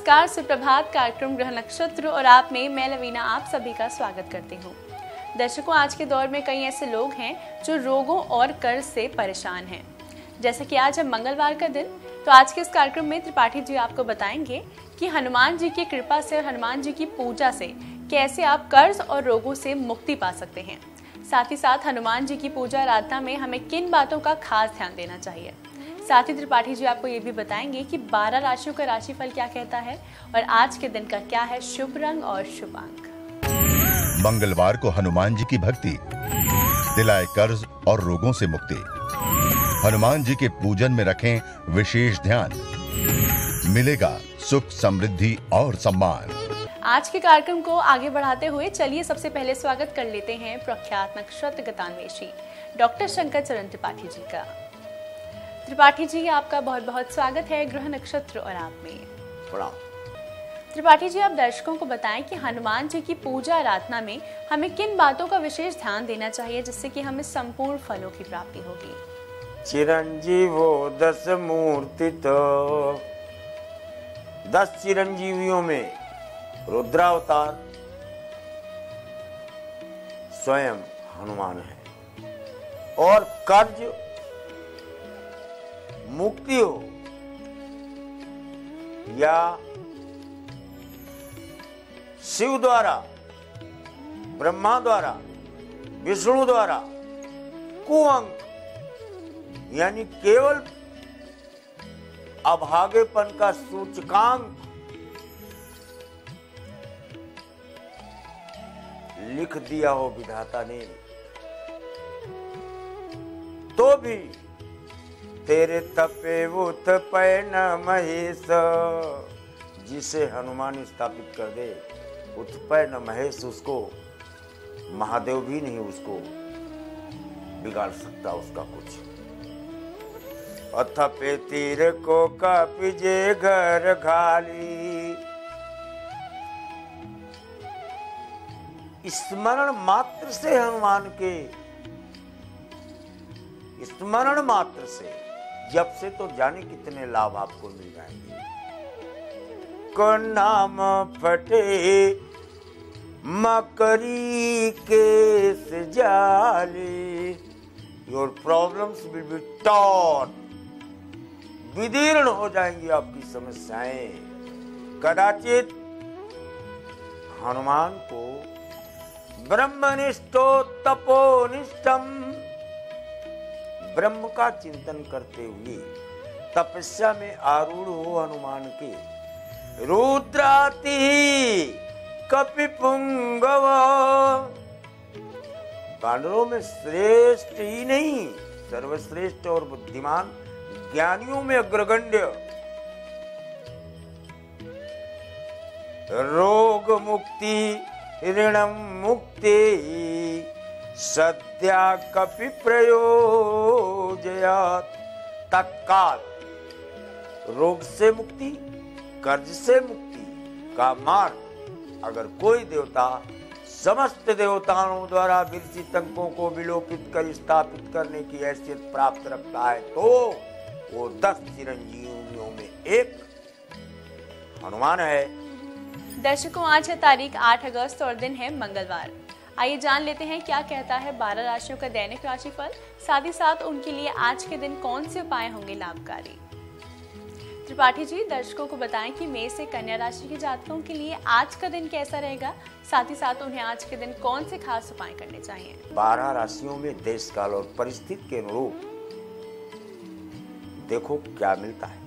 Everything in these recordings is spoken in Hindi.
नमस्कार, सुप्रभात। कार्यक्रम ग्रह नक्षत्र और आप में मैं लवीना आप सभी का स्वागत करती हूँ। दर्शकों, आज के दौर में कई ऐसे लोग हैं जो रोगों और कर्ज से परेशान हैं। जैसे कि आज है मंगलवार का दिन, तो आज के इस कार्यक्रम में त्रिपाठी जी आपको बताएंगे कि हनुमान जी की कृपा से और हनुमान जी की पूजा से कैसे आप कर्ज और रोगों से मुक्ति पा सकते हैं। साथ ही साथ हनुमान जी की पूजा आराधना में हमें किन बातों का खास ध्यान देना चाहिए। साथ ही त्रिपाठी जी आपको ये भी बताएंगे कि 12 राशियों का राशिफल क्या कहता है और आज के दिन का क्या है शुभ रंग और शुभ अंक। मंगलवार को हनुमान जी की भक्ति दिलाए कर्ज और रोगों से मुक्ति। हनुमान जी के पूजन में रखें विशेष ध्यान, मिलेगा सुख समृद्धि और सम्मान। आज के कार्यक्रम को आगे बढ़ाते हुए चलिए सबसे पहले स्वागत कर लेते हैं प्रख्यात नक्षत्र गतान्वेषी डॉक्टर शंकर चरण त्रिपाठी जी का। त्रिपाठी जी, आपका बहुत बहुत स्वागत है ग्रह नक्षत्र और आप में। प्रणाम। त्रिपाठी जी, आप दर्शकों को बताएं कि हनुमान जी की पूजा आराधना में हमें किन बातों का विशेष ध्यान देना चाहिए जिससे कि हमें संपूर्ण फलों की प्राप्ति होगी। चिरंजीवो 10 मूर्ति तो 10 चिरंजीवियों में रुद्रावतार स्वयं हनुमान है। और कर्ज मुक्ति हो या शिव द्वारा, ब्रह्मा द्वारा, विष्णु द्वारा कुअंक यानी केवल अभागेपन का सूचकांक लिख दिया हो विधाता ने, तो भी तेरे तपे उत पै न महेश, जिसे हनुमान स्थापित कर दे उत्पय न महेश, उसको महादेव भी नहीं उसको बिगाड़ सकता उसका कुछ। अथपे तीर को कपिजे घर खाली, स्मरण मात्र से हनुमान के स्मरण मात्र से जब से तो जाने कितने लाभ आपको मिल जाएंगे। को नाम फटे मकरी केस जाले, your problems will be taught, विदीर्ण हो जाएंगी आपकी समस्याएं। कदाचित हनुमान को ब्रह्मनिष्ठो तपोनिष्ठम, ब्रह्म का चिंतन करते हुए तपस्या में आरूढ़ हो हनुमान के, रुद्राति कपिपुंगव, वानरों में श्रेष्ठ ही नहीं सर्वश्रेष्ठ और बुद्धिमान, ज्ञानियों में अग्रगण्य, रोग मुक्ति ऋणम मुक्ति सद्या कपि प्रयोजयात्, तत्काल रोग से मुक्ति, कर्ज से मुक्ति का मार्ग अगर कोई देवता समस्त देवताओं द्वारा विरचित अंकों को विलोपित कर स्थापित करने की हैसियत प्राप्त रखता है तो वो 10 चिरंजीवियों में एक हनुमान है। दर्शकों, आज है तारीख 8 अगस्त और दिन है मंगलवार। आइए जान लेते हैं क्या कहता है 12 राशियों का दैनिक राशिफल। साथ ही साथ उनके लिए आज के दिन कौन से उपाय होंगे लाभकारी। त्रिपाठी जी, दर्शकों को बताएं कि मेष से कन्या राशि के जातकों के लिए आज का दिन कैसा रहेगा। साथ ही साथ उन्हें आज के दिन कौन से खास उपाय करने चाहिए। 12 राशियों में देश काल और परिस्थिति के अनुरूप देखो क्या मिलता है।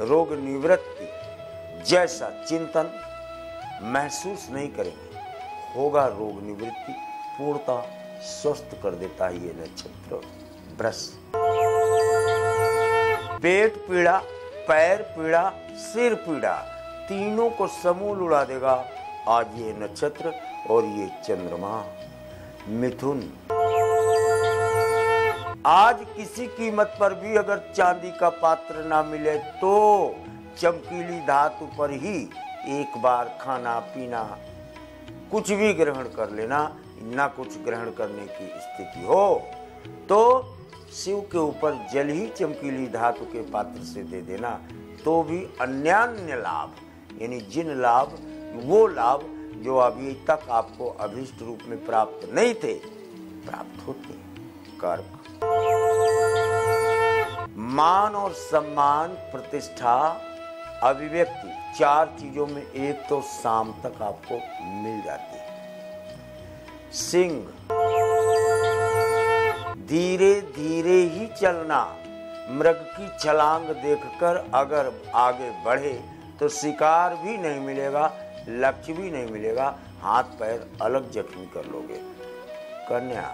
रोग निवृत्ति जैसा चिंतन महसूस नहीं करेंगे, होगा रोग निवृत्ति, पूर्णता स्वस्थ कर देता है ये नक्षत्र वृष। पेट पीड़ा, पैर पीड़ा, सिर पीड़ा, तीनों को समूल उड़ा देगा आज ये नक्षत्र और ये चंद्रमा। मिथुन, आज किसी कीमत पर भी अगर चांदी का पात्र ना मिले तो चमकीली धातु पर ही एक बार खाना पीना कुछ भी ग्रहण कर लेना, ना कुछ ग्रहण करने की स्थिति हो तो शिव के ऊपर जल ही चमकीली धातु के पात्र से दे देना, तो भी अन्यान्य लाभ, यानी जिन लाभ, वो लाभ जो अभी तक आपको अभीष्ट रूप में प्राप्त नहीं थे, प्राप्त होते हैं। कर्क, मान और सम्मान, प्रतिष्ठा, अभिव्यक्ति, 4 चीजों में एक तो शाम तक आपको मिल जाती है। सिंह, धीरे धीरे ही चलना, मृग की छलांग देखकर अगर आगे बढ़े तो शिकार भी नहीं मिलेगा, लक्ष्य भी नहीं मिलेगा, हाथ पैर अलग जख्मी कर लोगे। कन्या,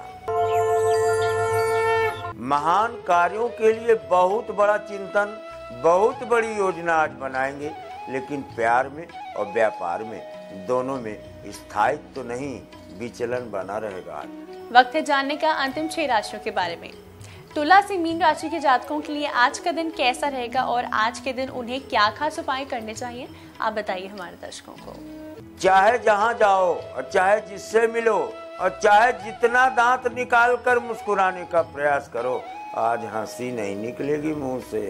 महान कार्यों के लिए बहुत बड़ा चिंतन, बहुत बड़ी योजना आज बनाएंगे, लेकिन प्यार में और व्यापार में दोनों में स्थायित्व तो नहीं, विचलन बना रहेगा। वक्त है जानने का अंतिम 6 राशियों के बारे में। तुला से मीन राशि के जातकों के लिए आज का दिन कैसा रहेगा और आज के दिन उन्हें क्या खास उपाय करने चाहिए, आप बताइए हमारे दर्शकों को। चाहे जहां जाओ और चाहे जिससे मिलो और चाहे जितना दांत निकाल कर मुस्कुराने का प्रयास करो, आज हंसी नहीं निकलेगी मुंह से,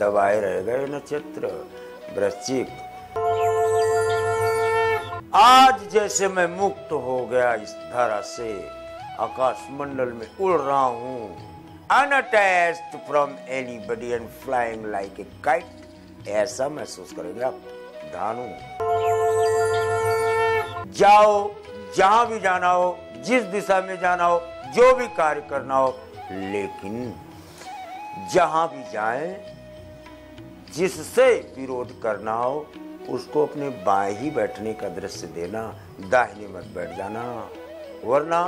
दबाए रह गए नक्षत्र। वृश्चिक, आज जैसे मैं मुक्त हो गया इस धरा से, आकाश मंडल में उड़ रहा हूँ, unattached from anybody and flying like a kite, ऐसा महसूस करेंगे आप। धानु, जाओ जहां भी जाना हो, जिस दिशा में जाना हो, जो भी कार्य करना हो, लेकिन जहां भी जाएं, जिससे विरोध करना हो उसको अपने बाएं ही बैठने का दृश्य देना, दाहिने मत बैठ जाना, वरना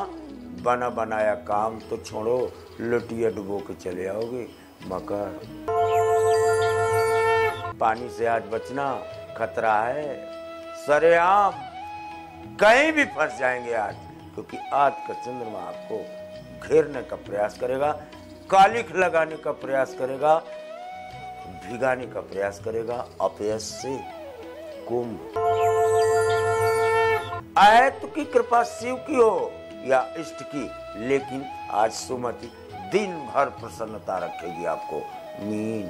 बना बनाया काम तो छोड़ो, लुटिया डुबो के चले आओगे। मकर, पानी से आज बचना खतरा है, सरेआम कहीं भी फंस जाएंगे आज, क्योंकि आज का चंद्रमा आपको घेरने का प्रयास करेगा, कालिख लगाने का प्रयास करेगा, भिगाने का प्रयास करेगा, अपयश से। कुंभ, आयत की कृपा शिव की हो या इष्ट की, लेकिन आज सुमति दिन भर प्रसन्नता रखेगी आपको। मीन,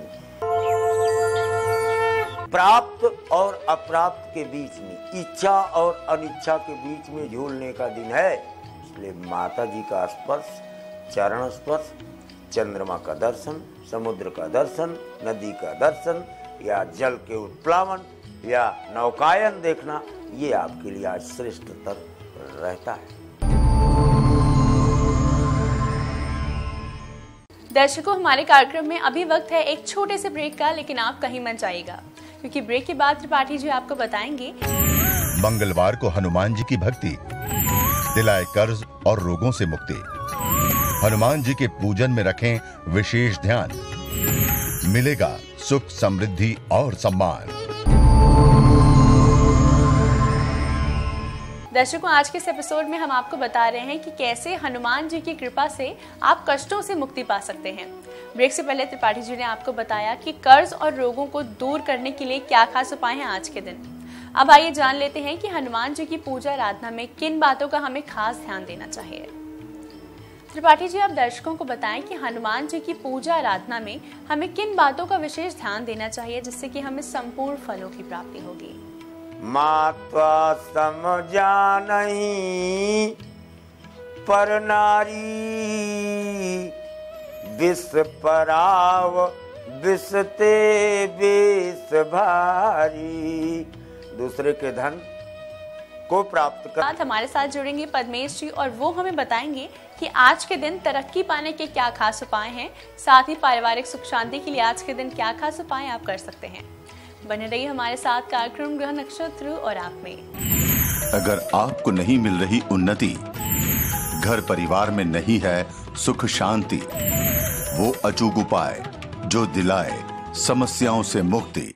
प्राप्त और अप्राप्त के बीच में, इच्छा और अनिच्छा के बीच में झूलने का दिन है, इसलिए माता जी का स्पर्श, चरण स्पर्श, चंद्रमा का दर्शन, समुद्र का दर्शन, नदी का दर्शन या जल के उत्प्लावन या नौकायन देखना, ये आपके लिए आज श्रेष्ठतर रहता है। दर्शकों, हमारे कार्यक्रम में अभी वक्त है एक छोटे से ब्रेक का, लेकिन आप कहीं मत जाइएगा, क्योंकि ब्रेक के बाद त्रिपाठी जी आपको बताएंगे मंगलवार को हनुमान जी की भक्ति दिलाए कर्ज और रोगों से मुक्ति। हनुमान जी के पूजन में रखें विशेष ध्यान, मिलेगा सुख, समृद्धि और सम्मान। दर्शकों, आज के इस एपिसोड में हम आपको बता रहे हैं कि कैसे हनुमान जी की कृपा से आप कष्टों से मुक्ति पा सकते हैं। ब्रेक से पहले त्रिपाठी जी ने आपको बताया कि कर्ज और रोगों को दूर करने के लिए क्या खास उपाय हैं आज के दिन। अब आइए जान लेते हैं कि हनुमान जी की पूजा आराधना में किन बातों का हमें खास ध्यान देना चाहिए। त्रिपाठी जी, आप दर्शकों को बताएं कि हनुमान जी की पूजा आराधना में हमें किन बातों का विशेष ध्यान देना चाहिए, जिससे कि हमें संपूर्ण फलों की प्राप्ति होगी। मात्वा समझा नहीं पर नारी, विष पराव विषते विष भारी। दूसरे के धन को प्राप्त कर। हमारे साथ जुड़ेंगे पद्मेश जी और वो हमें बताएंगे कि आज के दिन तरक्की पाने के क्या खास उपाय हैं, साथ ही पारिवारिक सुख शांति के लिए आज के दिन क्या खास उपाय आप कर सकते हैं। बने रहिए हमारे साथ कार्यक्रम ग्रह नक्षत्र और आप में। अगर आपको नहीं मिल रही उन्नति, घर परिवार में नहीं है सुख शांति, वो अचूक उपाय जो दिलाए समस्याओं से मुक्ति।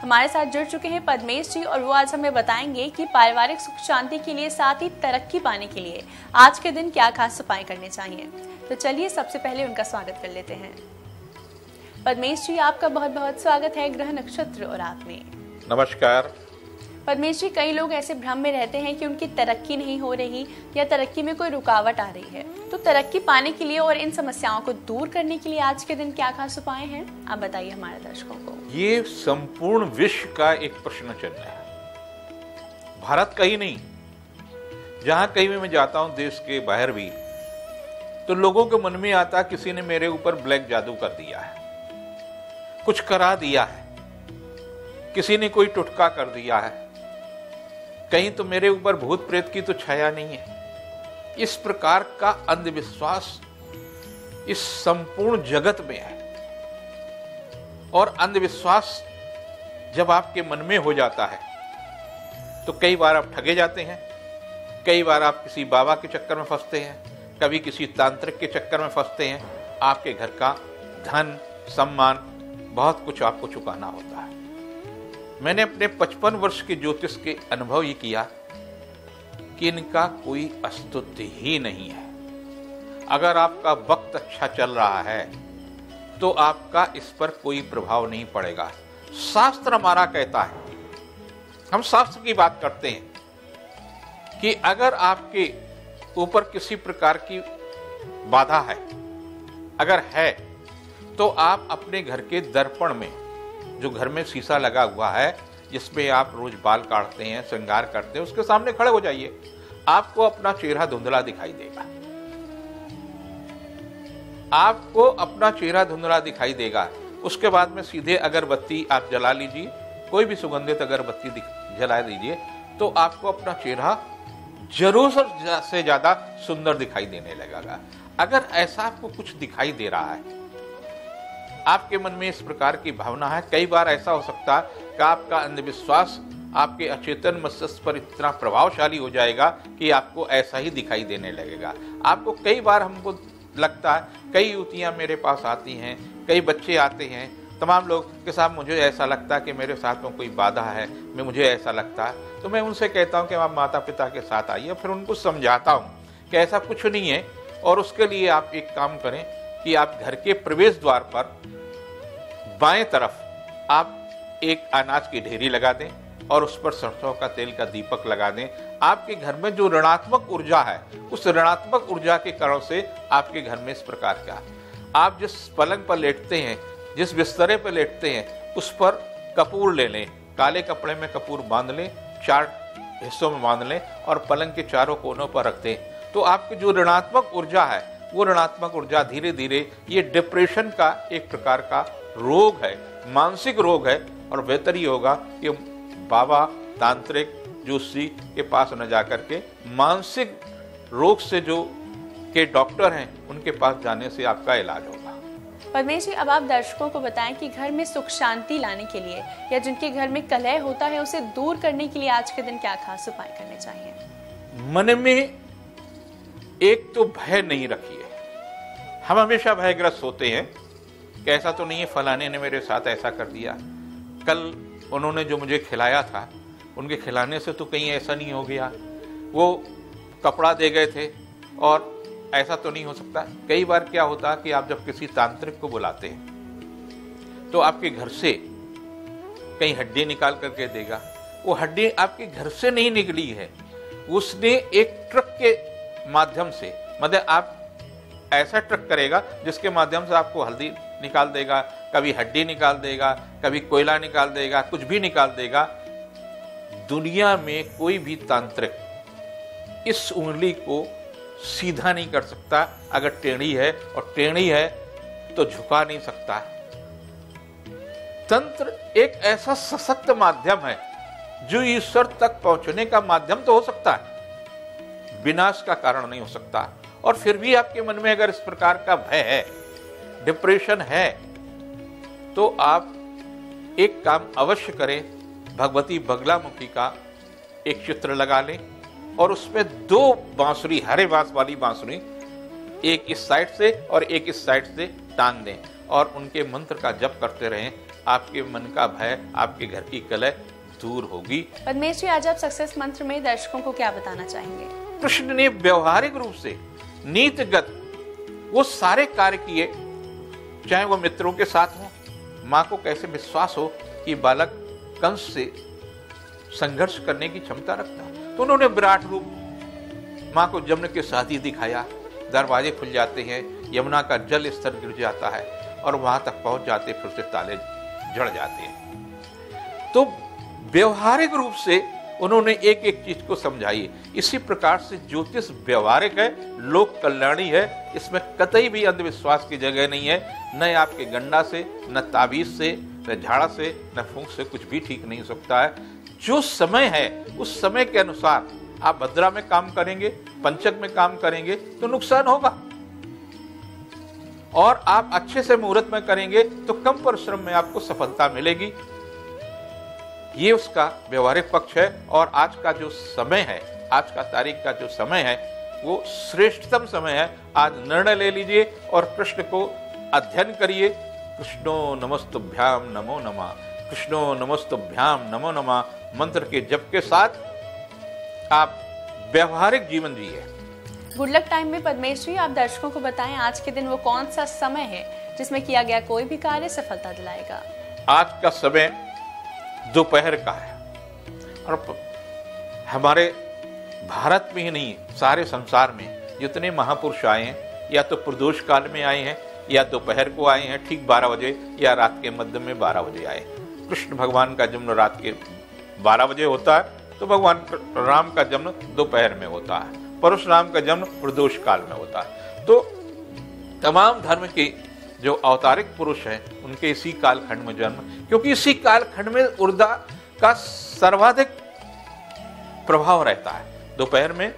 हमारे साथ जुड़ चुके हैं पद्मेश जी और वो आज हमें बताएंगे कि पारिवारिक सुख शांति के लिए, साथ ही तरक्की पाने के लिए आज के दिन क्या खास उपाय करने चाहिए। तो चलिए सबसे पहले उनका स्वागत कर लेते हैं। पद्मेश जी, आपका बहुत बहुत स्वागत है ग्रह नक्षत्र और आप में। नमस्कार। परमेश जी, कई लोग ऐसे भ्रम में रहते हैं कि उनकी तरक्की नहीं हो रही या तरक्की में कोई रुकावट आ रही है। तो तरक्की पाने के लिए और इन समस्याओं को दूर करने के लिए आज के दिन क्या खास उपाय हैं, आप बताइए हमारे दर्शकों को। ये संपूर्ण विश्व का एक प्रश्न चिन्ह है, भारत का ही नहीं, जहां कहीं भी मैं जाता हूं देश के बाहर भी, तो लोगों के मन में आता किसी ने मेरे ऊपर ब्लैक जादू कर दिया है, कुछ करा दिया है, किसी ने कोई टुटका कर दिया है, कहीं तो मेरे ऊपर भूत प्रेत की तो छाया नहीं है। इस प्रकार का अंधविश्वास इस संपूर्ण जगत में है। और अंधविश्वास जब आपके मन में हो जाता है तो कई बार आप ठगे जाते हैं, कई बार आप किसी बाबा के चक्कर में फंसते हैं, कभी किसी तांत्रिक के चक्कर में फंसते हैं। आपके घर का धन, सम्मान, बहुत कुछ आपको चुकाना होता है। मैंने अपने 55 वर्ष के ज्योतिष के अनुभव ये किया कि इनका कोई अस्तित्व ही नहीं है। अगर आपका वक्त अच्छा चल रहा है तो आपका इस पर कोई प्रभाव नहीं पड़ेगा। शास्त्र हमारा कहता है, हम शास्त्र की बात करते हैं कि अगर आपके ऊपर किसी प्रकार की बाधा है, अगर है, तो आप अपने घर के दर्पण में, जो घर में शीशा लगा हुआ है जिसमें आप रोज बाल काटते हैं, श्रृंगार करते हैं, उसके सामने खड़े हो जाइए। आपको अपना चेहरा धुंधला दिखाई देगा, आपको अपना चेहरा धुंधला दिखाई देगा। उसके बाद में सीधे अगरबत्ती आप जला लीजिए, कोई भी सुगंधित अगरबत्ती जला दीजिए, तो आपको अपना चेहरा जरूर से ज्यादा सुंदर दिखाई देने लगेगा। अगर ऐसा आपको कुछ दिखाई दे रहा है, आपके मन में इस प्रकार की भावना है, कई बार ऐसा हो सकता है कि आपका अंधविश्वास आपके अचेतन मस्तिष्क पर इतना प्रभावशाली हो जाएगा कि आपको ऐसा ही दिखाई देने लगेगा। आपको कई बार हमको लगता है, कई युवतियां मेरे पास आती हैं, कई बच्चे आते हैं, तमाम लोग के साथ मुझे ऐसा लगता है कि मेरे साथ में कोई बाधा है, मुझे ऐसा लगता है। तो मैं उनसे कहता हूं कि आप माता पिता के साथ आइए, फिर उनको समझाता हूं कि ऐसा कुछ नहीं है। और उसके लिए आप एक काम करें कि आप घर के प्रवेश द्वार पर बाएं तरफ आप एक अनाज की ढेरी लगा दें और उस पर सरसों का तेल का दीपक लगा दें। आपके घर में जो ऋणात्मक ऊर्जा है, उस ऋणात्मक ऊर्जा के कारण से आपके घर में इस प्रकार का, आप जिस पलंग पर लेटते हैं, जिस बिस्तरे पर लेटते हैं, उस पर कपूर ले लें, काले कपड़े में कपूर बांध लें, 4 हिस्सों में बांध लें और पलंग के चारों कोनों पर रख दें। तो आपकी जो ऋणात्मक ऊर्जा है, वो ऋणात्मक ऊर्जा धीरे धीरे, ये डिप्रेशन का एक प्रकार का रोग है, मानसिक रोग है, और बेहतर ही होगा कि बाबा, तांत्रिक, ज्योतिषी के पास न जाकर के मानसिक रोग से जो के डॉक्टर हैं उनके पास जाने से आपका इलाज होगा। परमेश जी, अब आप दर्शकों को बताएं कि घर में सुख शांति लाने के लिए या जिनके घर में कलह होता है उसे दूर करने के लिए आज के दिन क्या खास उपाय करने चाहिए। मन में एक तो भय नहीं रखिए। हम हमेशा भयग्रस्त होते हैं कि ऐसा तो नहीं है फलाने ने मेरे साथ ऐसा कर दिया, कल उन्होंने जो मुझे खिलाया था उनके खिलाने से तो कहीं ऐसा नहीं हो गया, वो कपड़ा दे गए थे और ऐसा तो नहीं हो सकता। कई बार क्या होता है कि आप जब किसी तांत्रिक को बुलाते हैं तो आपके घर से कहीं हड्डी निकाल करके देगा, वो हड्डी आपके घर से नहीं निकली है, उसने एक ट्रक के माध्यम से, मतलब आप ऐसा ट्रक करेगा जिसके माध्यम से आपको हल्दी निकाल देगा, कभी हड्डी निकाल देगा, कभी कोयला निकाल देगा, कुछ भी निकाल देगा। दुनिया में कोई भी तांत्रिक इस उंगली को सीधा नहीं कर सकता। अगर टेढ़ी है, और टेढ़ी है तो झुका नहीं सकता। तंत्र एक ऐसा सशक्त माध्यम है जो ईश्वर तक पहुंचने का माध्यम तो हो सकता है, विनाश का कारण नहीं हो सकता। और फिर भी आपके मन में अगर इस प्रकार का भय है, डिप्रेशन है, तो आप एक काम अवश्य करें, भगवती बगलामुखी का एक चित्र लगा लें और उसमें 2 बांसुरी, हरे बांस वाली बांसुरी, एक इस साइड से और एक इस साइड से टांग दें और उनके मंत्र का जप करते रहें। आपके मन का भय, आपके घर की कलह दूर होगी। परमेश जी, आज आप सक्सेस मंत्र में दर्शकों को क्या बताना चाहेंगे। कृष्ण ने व्यवहारिक रूप से नीतिगत वो सारे कार्य किए, चाहे वो मित्रों के साथ हो, माँ को कैसे विश्वास हो कि बालक कंस से संघर्ष करने की क्षमता रखता है। तो उन्होंने विराट रूप माँ को जमुना के साथ ही दिखाया। दरवाजे खुल जाते हैं, यमुना का जल स्तर गिर जाता है और वहां तक पहुंच जाते, फिर से ताले जड़ जाते हैं। तो व्यवहारिक रूप से उन्होंने एक एक चीज को समझाई। इसी प्रकार से ज्योतिष व्यवहारिक है, लोक कल्याणी है, इसमें कतई भी अंधविश्वास की जगह नहीं है। न आपके गंडा से, न ताबीज से, न झाड़ा से, न फूंक से कुछ भी ठीक नहीं सकता है। जो समय है उस समय के अनुसार आप भद्रा में काम करेंगे, पंचक में काम करेंगे तो नुकसान होगा, और आप अच्छे से मुहूर्त में करेंगे तो कम परिश्रम में आपको सफलता मिलेगी। ये उसका व्यवहारिक पक्ष है। और आज का जो समय है, आज का तारीख का जो समय है वो श्रेष्ठतम समय है। आज निर्णय ले लीजिए और कृष्ण को अध्ययन करिए। कृष्णो नमस्तुभ्याम नमो नमः, कृष्णो नमस्तुभ्याम नमो नमः मंत्र के जप के साथ आप व्यवहारिक जीवन जिए। गुड लक टाइम में पद्मेश जी आप दर्शकों को बताएं आज के दिन वो कौन सा समय है जिसमें किया गया कोई भी कार्य सफलता दिलाएगा। आज का समय दोपहर का है और हमारे भारत में ही नहीं, सारे संसार में जितने महापुरुष आए हैं या तो प्रदोष काल में आए हैं या दोपहर को आए हैं ठीक 12 बजे, या रात के मध्य में 12 बजे आए। कृष्ण भगवान का जन्म रात के 12 बजे होता है, तो भगवान राम का जन्म दोपहर में होता है, परशुराम का जन्म प्रदोष काल में होता है। तो तमाम धर्म के जो अवतारिक पुरुष हैं उनके इसी कालखंड में जन्म, क्योंकि इसी कालखंड में ऊर्जा का सर्वाधिक प्रभाव रहता है। दोपहर में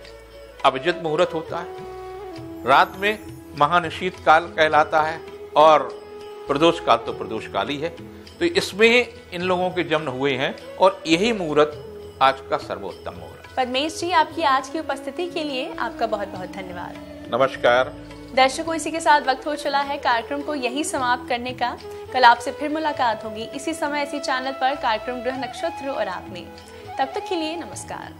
अभिजित मुहूर्त होता है, रात में महानिशीत काल कहलाता है, और प्रदोष काल तो प्रदोष काल ही है। तो इसमें इन लोगों के जन्म हुए हैं और यही मुहूर्त आज का सर्वोत्तम मुहूर्त। पद्मेश जी आपकी आज की उपस्थिति के लिए आपका बहुत बहुत धन्यवाद। नमस्कार दर्शकों, इसी के साथ वक्त हो चला है कार्यक्रम को यही समाप्त करने का। कल आपसे फिर मुलाकात होगी इसी समय इसी चैनल पर, कार्यक्रम ग्रह नक्षत्र और आप में। तब तक के लिए नमस्कार।